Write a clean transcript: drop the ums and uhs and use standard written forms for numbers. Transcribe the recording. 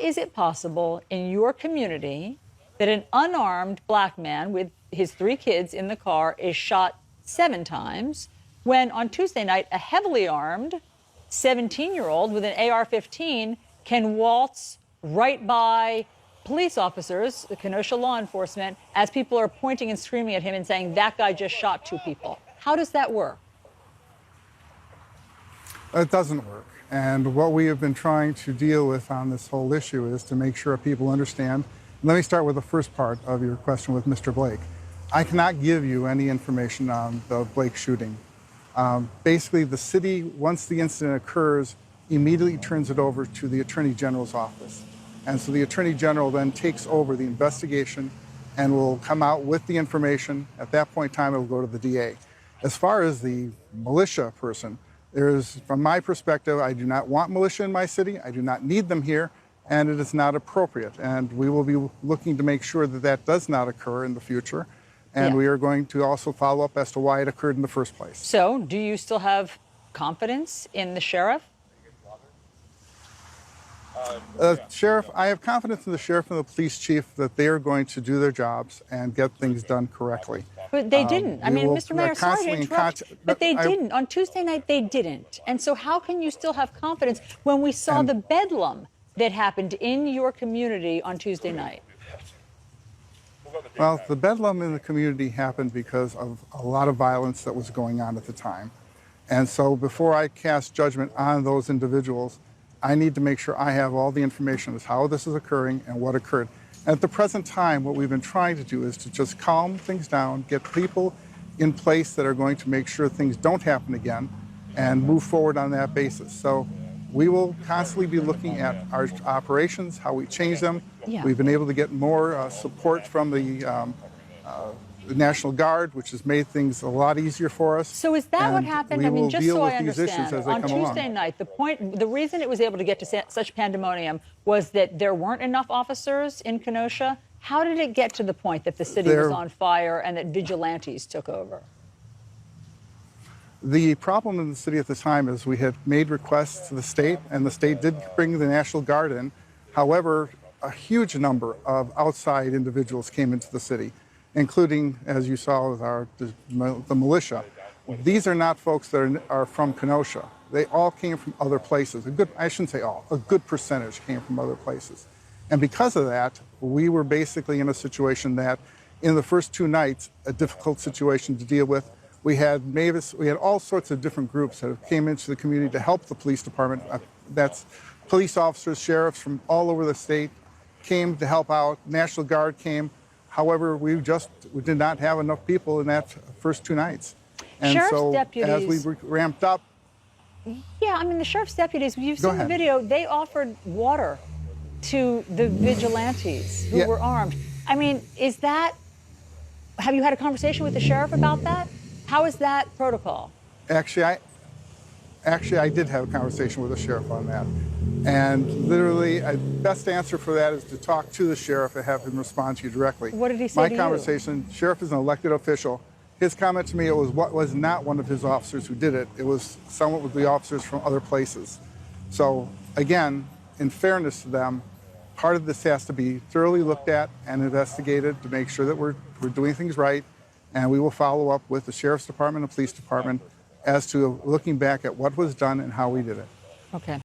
is it possible in your community that an unarmed black man with his 3 kids in the car is shot 7 times when on Tuesday night a heavily armed 17-year-old with an AR-15 can waltz right by police officers, the Kenosha law enforcement, as people are pointing and screaming at him and saying, that guy just shot 2 people? How does that work? It doesn't work. And what we have been trying to deal with on this whole issue is to make sure people understand. Let me start with the first part of your question with Mr. Blake. I cannot give you any information on the Blake shooting. Basically, the city, once the incident occurs, immediately turns it over to the Attorney General's office. And so the Attorney General then takes over the investigation and will come out with the information. At that point in time, it will go to the DA. As far as the militia person, from my perspective, I do not want militia in my city. I do not need them here, and it is not appropriate. And we will be looking to make sure that that does not occur in the future. And we are going to also follow up as to why it occurred in the first place. So, do you still have confidence in the sheriff? Sheriff, I have confidence in the sheriff and the police chief that they are going to do their jobs and get things done correctly. But they didn't. I mean, Mr. Mayor, sorry to interrupt, but they didn't. On Tuesday night, they didn't. And so how can you still have confidence when we saw the bedlam that happened in your community on Tuesday night? Well, the bedlam in the community happened because of a lot of violence that was going on at the time. And so before I cast judgment on those individuals, I need to make sure I have all the information as how this is occurring and what occurred. At the present time, what we've been trying to do is to just calm things down, get people in place that are going to make sure things don't happen again, and move forward on that basis. So we will constantly be looking at our operations, how we change them. Yeah. We've been able to get more support from the National Guard, which has made things a lot easier for us. So is that what happened? I mean, just so I understand, on Tuesday along. night, the reason it was able to get to such pandemonium was that there weren't enough officers in Kenosha. How did it get to the point that the city was on fire and that vigilantes took over? The problem in the city at the time is we had made requests to the state, and the state did bring the National Guard in. However, a huge number of outside individuals came into the city, including, as you saw with the militia. These are not folks that are from Kenosha. They all came from other places. I shouldn't say all, a good percentage came from other places. And because of that, we were basically in a situation that in the first 2 nights, a difficult situation to deal with. We had all sorts of different groups that came into the community to help the police department. That's police officers, sheriffs from all over the state came to help out. National Guard came. However, we did not have enough people in that first 2 nights. And Sheriff's so deputies, as we ramped up. Yeah, I mean, the sheriff's deputies, you've seen the video, they offered water to the vigilantes who were armed. I mean, have you had a conversation with the sheriff about that? How is that protocol? Actually, I did have a conversation with the sheriff on that. And literally, the best answer for that is to talk to the sheriff and have him respond to you directly. What did he say to you? My conversation, sheriff is an elected official. His comment to me, it was not one of his officers who did it. It was someone with the officers from other places. So again, in fairness to them, part of this has to be thoroughly looked at and investigated to make sure that we're doing things right. And we will follow up with the sheriff's department and police department as to looking back at what was done and how we did it. Okay.